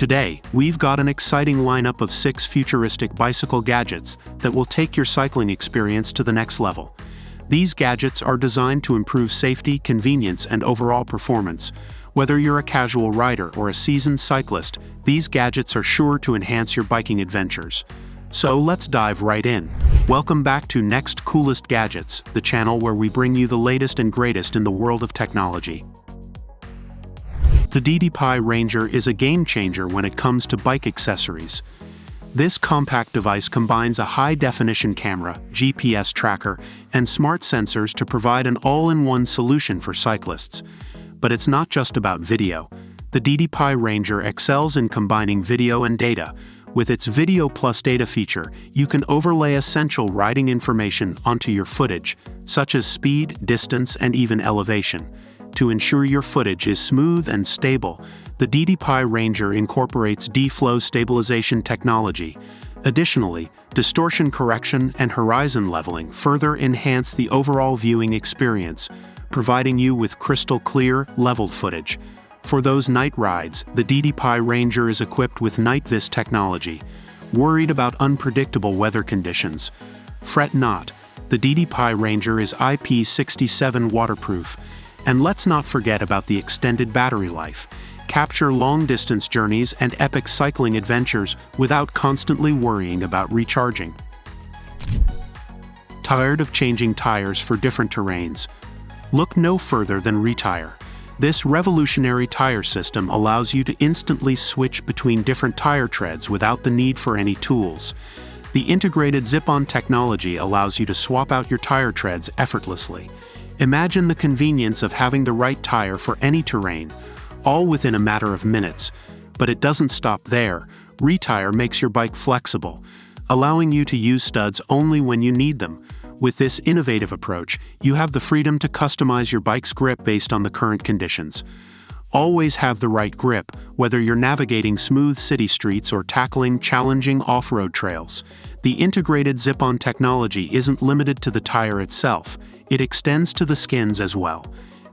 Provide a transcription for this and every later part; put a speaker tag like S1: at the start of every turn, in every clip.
S1: Today, we've got an exciting lineup of 6 futuristic bicycle gadgets that will take your cycling experience to the next level. These gadgets are designed to improve safety, convenience, and overall performance. Whether you're a casual rider or a seasoned cyclist, these gadgets are sure to enhance your biking adventures. So let's dive right in. Welcome back to Next Coolest Gadgets, the channel where we bring you the latest and greatest in the world of technology. The DD-Pi Ranger is a game-changer when it comes to bike accessories. This compact device combines a high-definition camera, GPS tracker, and smart sensors to provide an all-in-one solution for cyclists. But it's not just about video. The DD-Pi Ranger excels in combining video and data. With its Video Plus Data feature, you can overlay essential riding information onto your footage, such as speed, distance, and even elevation. To ensure your footage is smooth and stable, the DD-Pi Ranger incorporates D-Flow stabilization technology. Additionally, distortion correction and horizon leveling further enhance the overall viewing experience, providing you with crystal-clear, leveled footage. For those night rides, the DD-Pi Ranger is equipped with Night Vis technology. Worried about unpredictable weather conditions? Fret not, the DD-Pi Ranger is IP67 waterproof. And let's not forget about the extended battery life. Capture long-distance journeys and epic cycling adventures without constantly worrying about recharging. Tired of changing tires for different terrains? Look no further than Retire. This revolutionary tire system allows you to instantly switch between different tire treads without the need for any tools. The integrated zip-on technology allows you to swap out your tire treads effortlessly. Imagine the convenience of having the right tire for any terrain, all within a matter of minutes. But it doesn't stop there. Retire makes your bike flexible, allowing you to use studs only when you need them. With this innovative approach, you have the freedom to customize your bike's grip based on the current conditions. Always have the right grip, whether you're navigating smooth city streets or tackling challenging off-road trails. The integrated zip-on technology isn't limited to the tire itself. It extends to the skins as well.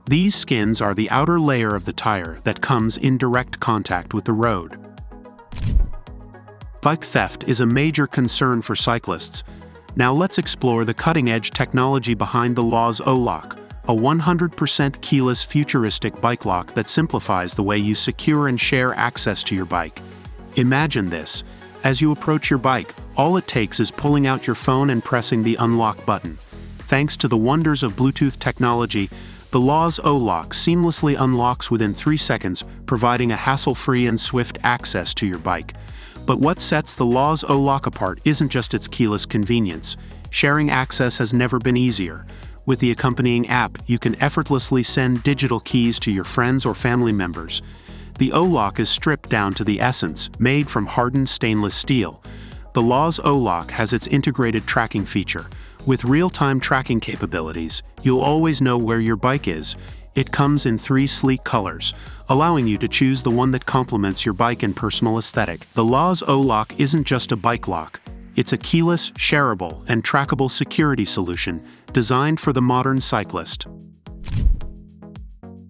S1: These skins are the outer layer of the tire that comes in direct contact with the road. Bike theft is a major concern for cyclists. Now let's explore the cutting-edge technology behind the Law's O-Lock, a 100% keyless futuristic bike lock that simplifies the way you secure and share access to your bike. Imagine this. As you approach your bike, all it takes is pulling out your phone and pressing the unlock button. Thanks to the wonders of Bluetooth technology, the Law's O-Lock seamlessly unlocks within 3 seconds, providing a hassle-free and swift access to your bike. But what sets the Law's O-Lock apart isn't just its keyless convenience. Sharing access has never been easier. With the accompanying app, you can effortlessly send digital keys to your friends or family members. The O-Lock is stripped down to the essence, made from hardened stainless steel. The Law's O-Lock has its integrated tracking feature. With real-time tracking capabilities, you'll always know where your bike is. It comes in 3 sleek colors, allowing you to choose the one that complements your bike and personal aesthetic. The Law's O-Lock isn't just a bike lock. It's a keyless, shareable, and trackable security solution designed for the modern cyclist.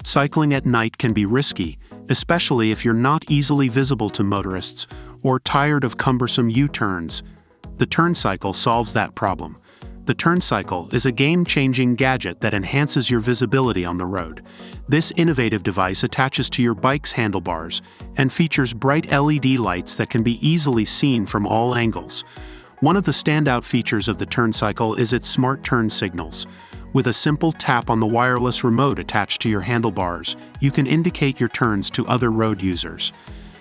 S1: Cycling at night can be risky, especially if you're not easily visible to motorists or tired of cumbersome U-turns. The Turncycle solves that problem. The Turncycle is a game-changing gadget that enhances your visibility on the road. This innovative device attaches to your bike's handlebars and features bright LED lights that can be easily seen from all angles. One of the standout features of the Turncycle is its smart turn signals. With a simple tap on the wireless remote attached to your handlebars, you can indicate your turns to other road users.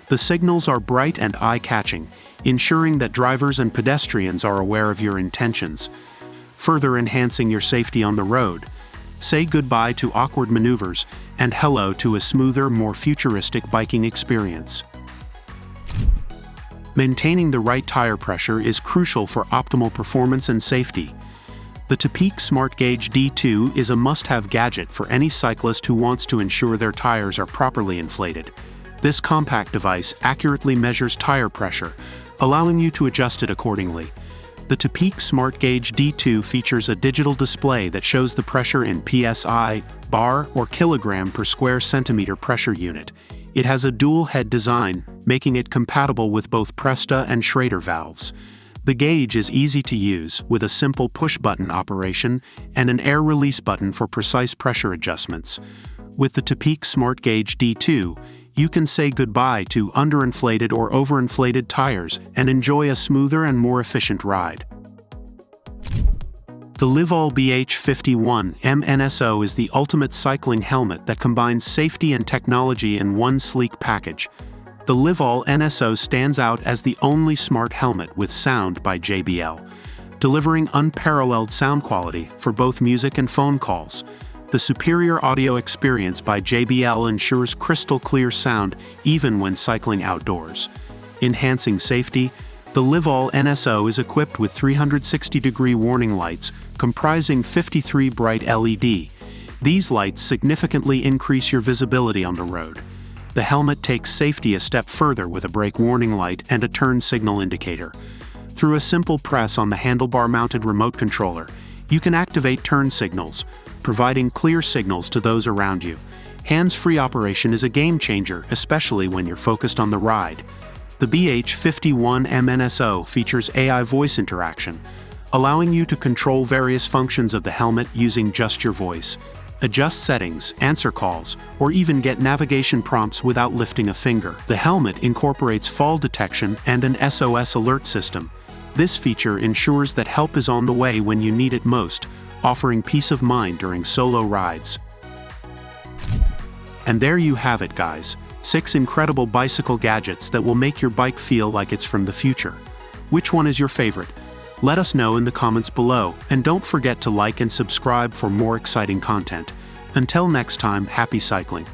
S1: The signals are bright and eye-catching, ensuring that drivers and pedestrians are aware of your intentions, further enhancing your safety on the road. Say goodbye to awkward maneuvers and hello to a smoother, more futuristic biking experience. Maintaining the right tire pressure is crucial for optimal performance and safety. The Topeak Smart Gauge D2 is a must-have gadget for any cyclist who wants to ensure their tires are properly inflated. This compact device accurately measures tire pressure, allowing you to adjust it accordingly. The Topeak Smart Gauge D2 features a digital display that shows the pressure in PSI, bar, or kilogram per square centimeter pressure unit. It has a dual head design, making it compatible with both Presta and Schrader valves. The gauge is easy to use, with a simple push-button operation and an air release button for precise pressure adjustments. With the Topeak Smart Gauge D2, you can say goodbye to underinflated or overinflated tires and enjoy a smoother and more efficient ride. The Livall BH51 MNSO is the ultimate cycling helmet that combines safety and technology in one sleek package. The Livall NSO stands out as the only smart helmet with sound by JBL, delivering unparalleled sound quality for both music and phone calls. The superior audio experience by JBL ensures crystal clear sound even when cycling outdoors. Enhancing safety, the Livall NSO is equipped with 360-degree warning lights comprising 53 bright LED. These lights significantly increase your visibility on the road. The helmet takes safety a step further with a brake warning light and a turn signal indicator. Through a simple press on the handlebar-mounted remote controller, you can activate turn signals, providing clear signals to those around you. Hands-free operation is a game-changer, especially when you're focused on the ride. The BH51 MNSO features AI voice interaction, allowing you to control various functions of the helmet using just your voice. Adjust settings, answer calls, or even get navigation prompts without lifting a finger. The helmet incorporates fall detection and an SOS alert system. This feature ensures that help is on the way when you need it most, offering peace of mind during solo rides. And there you have it, guys. 6 incredible bicycle gadgets that will make your bike feel like it's from the future. Which one is your favorite? Let us know in the comments below, and don't forget to like and subscribe for more exciting content. Until next time, happy cycling.